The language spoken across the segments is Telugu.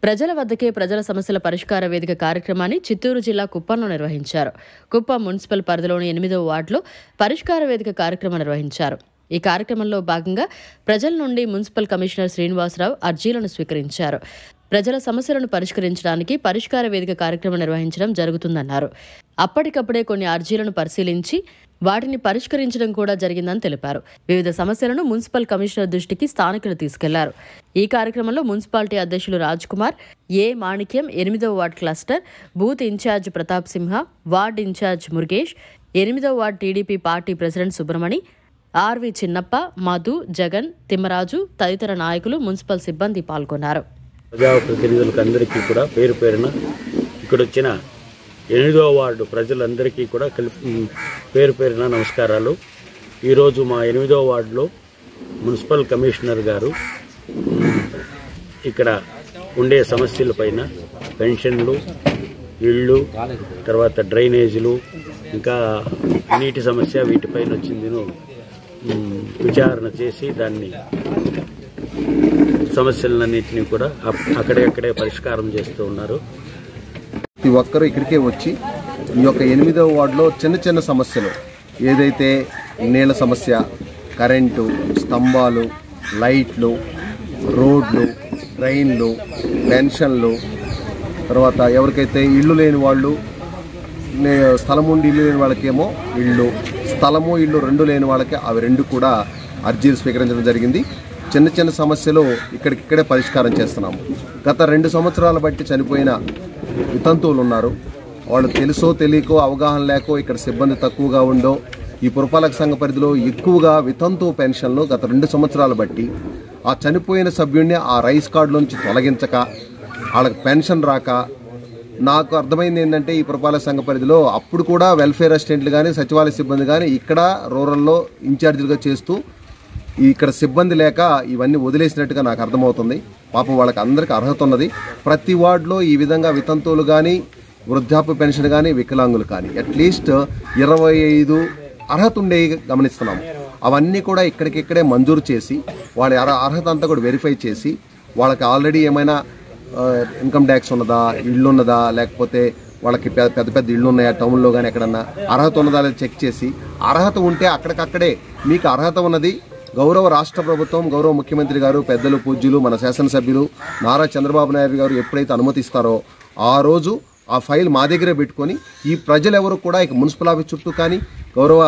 ప్రజల వద్దకే ప్రజల సమస్యల పరిష్కార వేదిక కార్యక్రమాన్ని చిత్తూరు జిల్లా కుప్పంలో నిర్వహించారు. కుప్పం మున్సిపల్ పరిధిలోని 8వ వార్డులో పరిష్కార వేదిక కార్యక్రమం నిర్వహించారు. ఈ కార్యక్రమంలో భాగంగా ప్రజల నుండి మున్సిపల్ కమిషనర్ శ్రీనివాసరావు అర్జీలను స్వీకరించారు. ప్రజల సమస్యలను పరిష్కరించడానికి పరిష్కార వేదిక కార్యక్రమం నిర్వహించడం జరుగుతుందన్నారు. అప్పటికప్పుడే కొన్ని అర్జీలను పరిశీలించి వాటిని పరిష్కరించడం కూడా జరిగిందని తెలిపారు. వివిధ సమస్యలను మున్సిపల్ కమిషనర్ దృష్టికి స్థానికులు తీసుకెళ్లారు. ఈ కార్యక్రమంలో మున్సిపాలిటీ అధ్యక్షులు రాజ్ కుమార్, ఏ మాణిక్యం, 8వ ward cluster booth incharge Pratap Simha, ward incharge Murugesh, 8వ ward TDP party president Subramani, RV Chinnappa, Madhu, Jagan, Timmaraju తదితర నాయకులు, మున్సిపల్ సిబ్బంది పాల్గొన్నారు. ప్రజాప్రతినిధులకు అందరికీ కూడా పేరు పేరున ఇక్కడ వచ్చిన 8వ వార్డు ప్రజలందరికీ కూడా పేరు పేరున నమస్కారాలు. ఈరోజు మా 8వ వార్డులో మున్సిపల్ కమిషనర్ గారు ఇక్కడ ఉండే సమస్యలపైన పెన్షన్లు, ఇళ్ళు, తర్వాత డ్రైనేజీలు, ఇంకా నీటి సమస్య వీటిపైన వచ్చిందిను విచారణ చేసి దాన్ని సమస్యలన్నింటినీ కూడా అక్కడే పరిష్కారం చేస్తూ ఉన్నారు. ప్రతి ఒక్కరూ ఇక్కడికే వచ్చి ఈ యొక్క 8వ వార్డులో చిన్న చిన్న సమస్యలు ఏదైతే నీళ్ళ సమస్య, కరెంటు, స్తంభాలు, లైట్లు, రోడ్లు, ట్రైన్లు, పెన్షన్లు, తర్వాత ఎవరికైతే ఇళ్ళు లేని వాళ్ళు, స్థలం ఉండి ఇల్లు లేని వాళ్ళకేమో ఇళ్ళు, స్థలము ఇల్లు రెండు లేని వాళ్ళకి అవి రెండు కూడా అర్జీలు స్వీకరించడం జరిగింది. చిన్న చిన్న సమస్యలు ఇక్కడికిక్కడే పరిష్కారం చేస్తున్నాము. గత 2 సంవత్సరాల బట్టి చనిపోయిన వితంతువులు ఉన్నారు. వాళ్ళు తెలుసో తెలియకో అవగాహన లేకో ఇక్కడ సిబ్బంది తక్కువగా ఉండో ఈ పురపాలక సంఘ పరిధిలో ఎక్కువగా వితంతువు పెన్షన్లు గత 2 సంవత్సరాలు బట్టి ఆ చనిపోయిన సభ్యుడిని ఆ రైస్ కార్డులోంచి తొలగించక వాళ్ళకి పెన్షన్ రాక, నాకు అర్థమైంది ఏంటంటే ఈ పురపాలక సంఘ పరిధిలో అప్పుడు కూడా వెల్ఫేర్ అసిస్టెంట్లు కానీ సచివాలయ సిబ్బంది కానీ ఇక్కడ రూరల్లో ఇన్ఛార్జీలుగా చేస్తూ ఇక్కడ సిబ్బంది లేక ఇవన్నీ వదిలేసినట్టుగా నాకు అర్థమవుతుంది. పాపం వాళ్ళకి అందరికీ అర్హత ఉన్నది. ప్రతి వార్డులో ఈ విధంగా వితంతువులు కానీ, వృద్ధాప్య పెన్షన్ కానీ, వికలాంగులు కానీ అట్లీస్ట్ 25 అర్హత ఉండేవి గమనిస్తున్నాము. అవన్నీ కూడా ఇక్కడికిక్కడే మంజూరు చేసి వాళ్ళ అర్హత అంతా కూడా వెరిఫై చేసి వాళ్ళకి ఆల్రెడీ ఏమైనా ఇన్కమ్ ట్యాక్స్ ఉన్నదా, ఇళ్ళు ఉన్నదా, లేకపోతే వాళ్ళకి పెద్ద పెద్ద ఇళ్ళు ఉన్నాయా టౌన్లో కానీ ఎక్కడన్నా అర్హత ఉన్నదా లేదా చెక్ చేసి అర్హత ఉంటే అక్కడికక్కడే మీకు అర్హత ఉన్నది గౌరవ రాష్ట్ర ప్రభుత్వం, గౌరవ ముఖ్యమంత్రి గారు, పెద్దలు పూజ్యులు మన శాసనసభ్యులు నారా చంద్రబాబు నాయుడు గారు ఎప్పుడైతే అనుమతిస్తారో ఆ రోజు ఆ ఫైల్ మా దగ్గరే పెట్టుకొని ఈ ప్రజలెవరు కూడా ఇక మున్సిపల్ ఆఫీస్ చుట్టూ కానీ, గౌరవ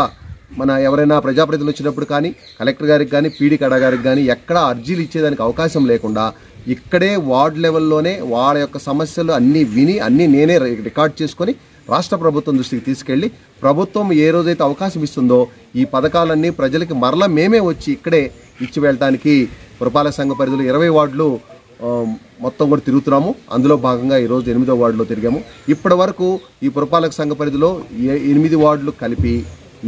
మన ఎవరైనా ప్రజాప్రతినిధులు వచ్చినప్పుడు కానీ, కలెక్టర్ గారికి కానీ, పీడీ కడా గారికి కానీ ఎక్కడ అర్జీలు ఇచ్చేదానికి అవకాశం లేకుండా ఇక్కడే వార్డు లెవెల్లోనే వాళ్ళ యొక్క సమస్యలు అన్నీ విని అన్నీ నేనే రికార్డ్ చేసుకొని రాష్ట్ర ప్రభుత్వం దృష్టికి తీసుకెళ్లి ప్రభుత్వం ఏ రోజైతే అవకాశం ఇస్తుందో ఈ పథకాలన్నీ ప్రజలకి మరలా మేమే వచ్చి ఇక్కడే ఇచ్చి వెళ్ళడానికి పురపాలక సంఘ పరిధిలో 20 వార్డులు మొత్తం కూడా తిరుగుతున్నాము. అందులో భాగంగా ఈరోజు 8వ వార్డులో తిరిగాము. ఇప్పటి వరకు ఈ పురపాలక సంఘ పరిధిలో 8 వార్డులు కలిపి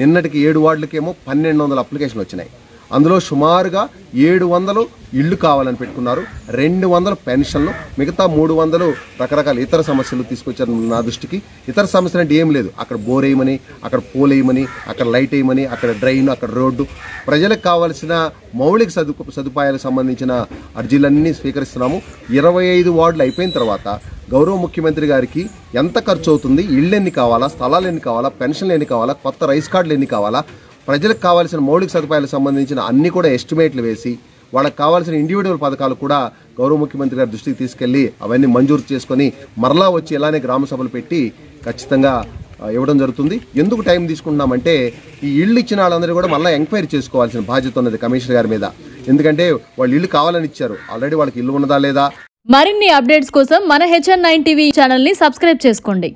నిన్నటికి 7 వార్డులకేమో 1200 అప్లికేషన్లు వచ్చినాయి. అందులో సుమారుగా 700 ఇళ్ళు కావాలని పెట్టుకున్నారు, 200 పెన్షన్లు, మిగతా 300 రకరకాల ఇతర సమస్యలు తీసుకొచ్చారు నా దృష్టికి. ఇతర సమస్యలు అంటే ఏం లేదు, అక్కడ బోర్ వేయమని, అక్కడ పోల్ వేయమని, అక్కడ లైట్ వేయమని, అక్కడ డ్రైన్, అక్కడ రోడ్డు, ప్రజలకు కావాల్సిన మౌలిక సదుపాయాలకు సంబంధించిన అర్జీలన్నీ స్వీకరిస్తున్నాము. 25 వార్డులు అయిపోయిన తర్వాత గౌరవ ముఖ్యమంత్రి గారికి ఎంత ఖర్చు అవుతుంది, ఇళ్ళు ఎన్ని కావాలా, స్థలాలు ఎన్ని కావాలా, పెన్షన్లు ఎన్ని కావాలా, కొత్త రైస్ కార్డులు ఎన్ని కావాలా, ప్రజలకు కావాల్సిన మౌలిక సదుపాయాలకు సంబంధించిన అన్ని కూడా ఎస్టిమేట్లు వేసి వాళ్ళకి కావాల్సిన ఇండివిజువల్ పథకాలు కూడా గౌరవ ముఖ్యమంత్రి గారి దృష్టికి తీసుకెళ్లి అవన్నీ మంజూరు చేసుకొని మరలా వచ్చి ఇలానే గ్రామ సభలు పెట్టి ఖచ్చితంగా ఇవ్వడం జరుగుతుంది. ఎందుకు టైం తీసుకుంటున్నామంటే ఈ ఇళ్ళు ఇచ్చిన వాళ్ళందరూ కూడా మళ్ళీ ఎంక్వైరీ చేసుకోవాల్సిన బాధ్యత ఉన్నది కమిషనర్ గారి మీద. ఎందుకంటే వాళ్ళు ఇల్లు కావాలని ఇచ్చారు, ఆల్రెడీ వాళ్ళకి ఇల్లు ఉన్నదా లేదా. మరిన్ని అప్డేట్స్ కోసం మన HN9 టీవీ ఛానల్ ని సబ్స్క్రైబ్ చేసుకోండి.